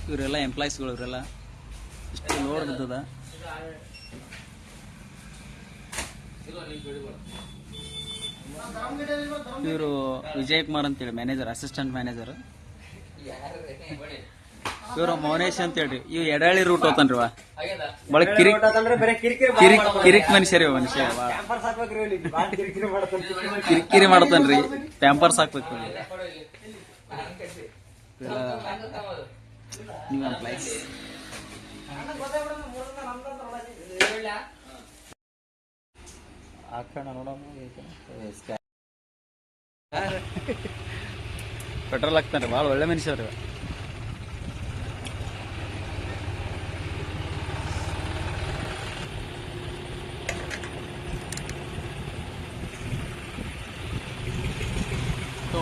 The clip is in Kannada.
ಇವರೆಲ್ಲ ಎಂಪ್ಲಾಯೀಸ್ಗಳು, ಇವರೆಲ್ಲ ಇಷ್ಟು ಲೋಡ್ ಬಿದ್ದದ. ಇವರು ವಿಜಯ್ ಕುಮಾರ್ ಅಂತೇಳಿ ಮ್ಯಾನೇಜರ್, ಅಸಿಸ್ಟೆಂಟ್ ಮ್ಯಾನೇಜರ್. ಇವರು ಮೌನೇಶ್ ಅಂತ ಹೇಳ್ರಿ, ಇವ್ ಎಡಹಳ್ಳಿ ರೂಟ್ ಹೋತನ್ರಿ. ಬಳ ಕಿರಿಕ್ ಮನುಷ್ಯರಿ, ಮನುಷ್ಯ ಕಿರಿಕಿರಿ ಮಾಡ್ತಾನ್ರಿ. ಪ್ಯಾಂಪರ್ಸ್ ಹಾಕ್ಬೇಕು ನೀವು ಎಂಪ್ಲಾಯೀಸ್. ಪೆಟ್ರೋಲ್ ಹಾಕ್ತಾನೆ, ಭಾಳ ಒಳ್ಳೆ ಮನುಷ್ಯವ್ರಿ. तो